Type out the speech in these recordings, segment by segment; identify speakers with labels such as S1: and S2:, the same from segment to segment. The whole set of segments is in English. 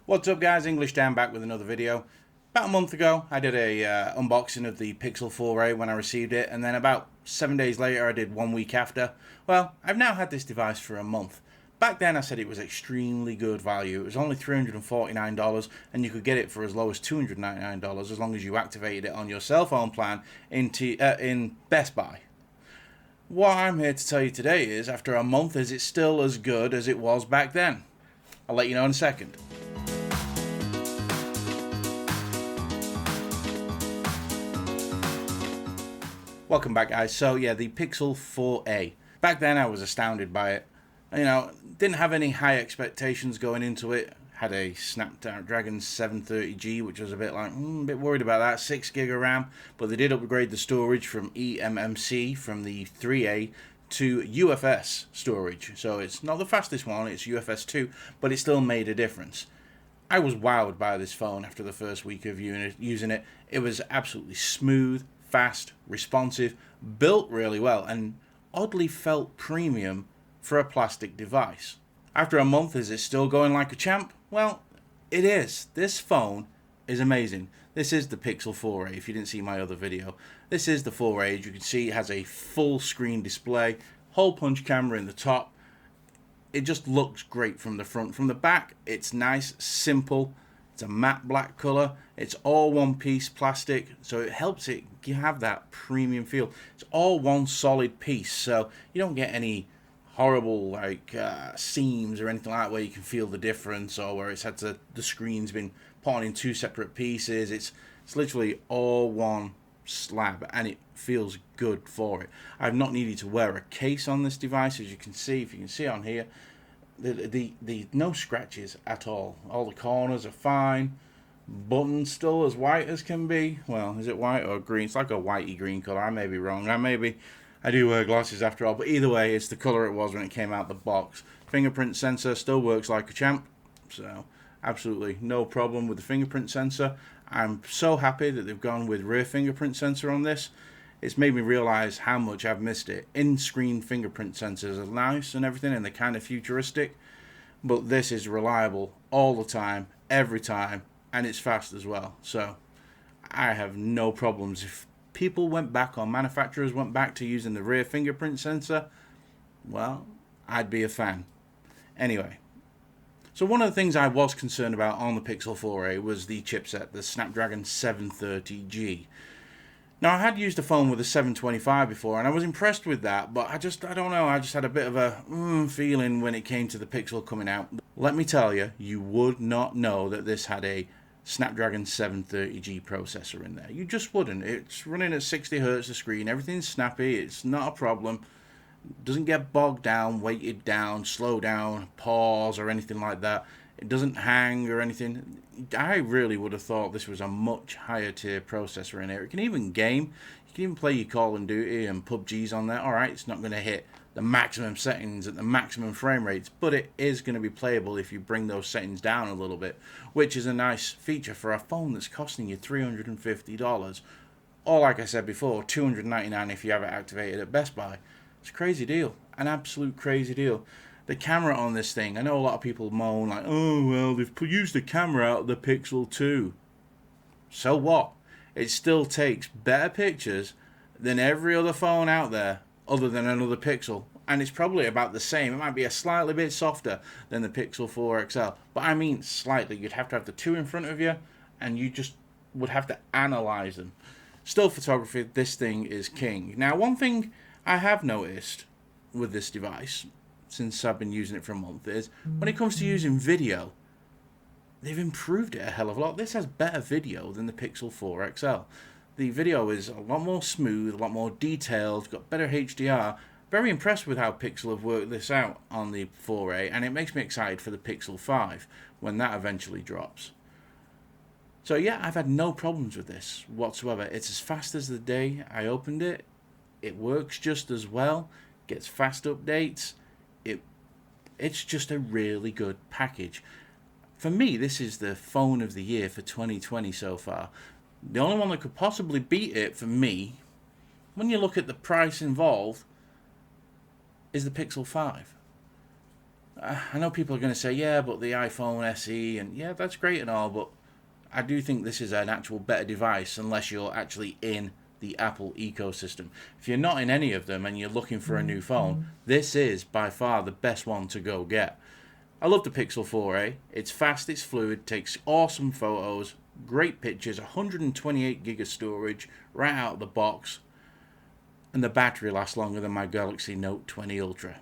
S1: What's up guys, English Dan back with another video. About a month ago I did a unboxing of the Pixel 4a when I received it, and then about 7 days later I did 1 week after. Well, I've now had this device for a month. Back then I said it was extremely good value. It was only $349 and you could get it for as low as $299 as long as you activated it on your cell phone plan in Best Buy. What I'm here to tell you today is, after a month, is it still as good as it was back then? I'll let you know in a second. Welcome back guys. So yeah, the Pixel 4a. Back then I was astounded by it. Didn't have any high expectations going into it. Had a Snapdragon 730G, which was a bit like, a bit worried about that. 6 gig of RAM, but they did upgrade the storage from eMMC from the 3A to UFS storage. So it's not the fastest one, it's UFS 2, but it still made a difference. I was wowed by this phone after the first week of using it. It was absolutely smooth, fast, responsive, built really well, and oddly felt premium for a plastic device. After a month, is it still going like a champ? Well, it is. This phone is amazing. This is the Pixel 4a, if you didn't see my other video. This is the 4a. As you can see, it has a full screen display, hole punch camera in the top. It just looks great from the front. From the back, it's nice, simple. It's a matte black color. It's all one piece plastic, so it helps it have that premium feel. It's all one solid piece, so you don't get any horrible seams or anything like that where you can feel the difference, or where it's had to, the screen's been put on in two separate pieces. It's literally all one slab, and it feels good for it. I've not needed to wear a case on this device, as you can see. If you can see on here, the no scratches at all. All the corners are fine. Buttons still as white as can be. Well, is it white or green? It's like a whitey green color. I may be wrong. I do wear glasses after all, but either way, it's the color it was when it came out the box. Fingerprint sensor still works like a champ, so absolutely no problem with the fingerprint sensor. I'm so happy that they've gone with rear fingerprint sensor on this. It's made me realize how much I've missed it. In-screen fingerprint sensors are nice and everything, and they're kind of futuristic, but this is reliable all the time, every time, and it's fast as well. So I have no problems. If people went back, or manufacturers went back to using the rear fingerprint sensor, well, I'd be a fan. Anyway, so one of the things I was concerned about on the Pixel 4a was the chipset, the Snapdragon 730G. Now, I had used a phone with a 725 before, and I was impressed with that, but I don't know, I just had a bit of a feeling when it came to the Pixel coming out. Let me tell you, you would not know that this had a Snapdragon 730G processor in there. You just wouldn't. It's running at 60 Hz a screen, everything's snappy, it's not a problem. Doesn't get bogged down, weighted down, slow down, pause or anything like that. It doesn't hang or anything. I really would have thought this was a much higher tier processor in here. It can even game. You can even play your Call of Duty and PUBGs on there. Alright, it's not going to hit the maximum settings at the maximum frame rates, but it is going to be playable if you bring those settings down a little bit, which is a nice feature for a phone that's costing you $350. Or like I said before, $299 if you have it activated at Best Buy. It's a crazy deal, an absolute crazy deal. The camera on this thing, I know a lot of people moan like, oh well, they've used the camera out of the Pixel 2. So what? It still takes better pictures than every other phone out there other than another Pixel, and it's probably about the same. It might be a slightly bit softer than the Pixel 4 XL, but I mean slightly. You'd have to have the two in front of you, and you just would have to analyze them. Still photography, this thing is king. Now, one thing I have noticed with this device, since I've been using it for a month, is when it comes to using video, they've improved it a hell of a lot. This has better video than the Pixel 4 XL. The video is a lot more smooth, a lot more detailed, got better HDR. Very impressed with how Pixel have worked this out on the 4a, and it makes me excited for the Pixel 5 when that eventually drops. So yeah, I've had no problems with this whatsoever. It's as fast as the day I opened it. It works just as well, gets fast updates. It's just a really good package. For me, this is the phone of the year for 2020 so far. The only one that could possibly beat it for me, when you look at the price involved, is the Pixel 5. I know people are going to say, yeah, but the iPhone SE, and yeah, that's great and all, but I do think this is an actual better device unless you're actually in the Apple ecosystem. If you're not in any of them and you're looking for a new phone, this is by far the best one to go get. I love the Pixel 4a. It's fast, it's fluid, takes awesome photos, great pictures, 128 gig of storage right out of the box, and the battery lasts longer than my Galaxy Note 20 Ultra.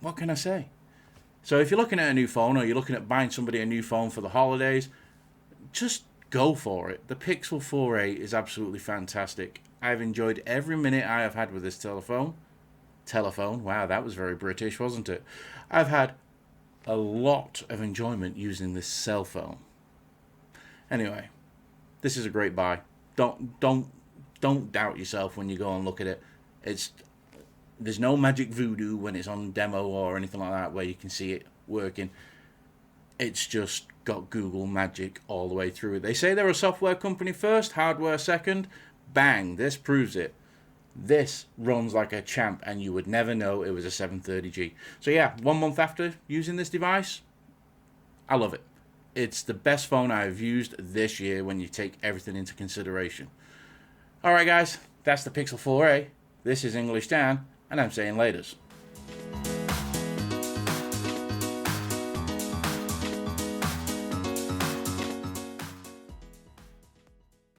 S1: What can I say? So if you're looking at a new phone or you're looking at buying somebody a new phone for the holidays, just go for it. The Pixel 4a is absolutely fantastic. I've enjoyed every minute I have had with this telephone. Wow, that was very British, wasn't it? I've had a lot of enjoyment using this cell phone. Anyway, this is a great buy. Don't doubt yourself when you go and look at it. There's no magic voodoo when it's on demo or anything like that where you can see it working. It's just got Google magic all the way through it. They say they're a software company first, hardware second. Bang, this proves it. This runs like a champ and you would never know it was a 730G. So yeah, 1 month after using this device, I love it. It's the best phone I've used this year when you take everything into consideration. Alright guys, that's the Pixel 4a. This is English Dan, and I'm saying laters.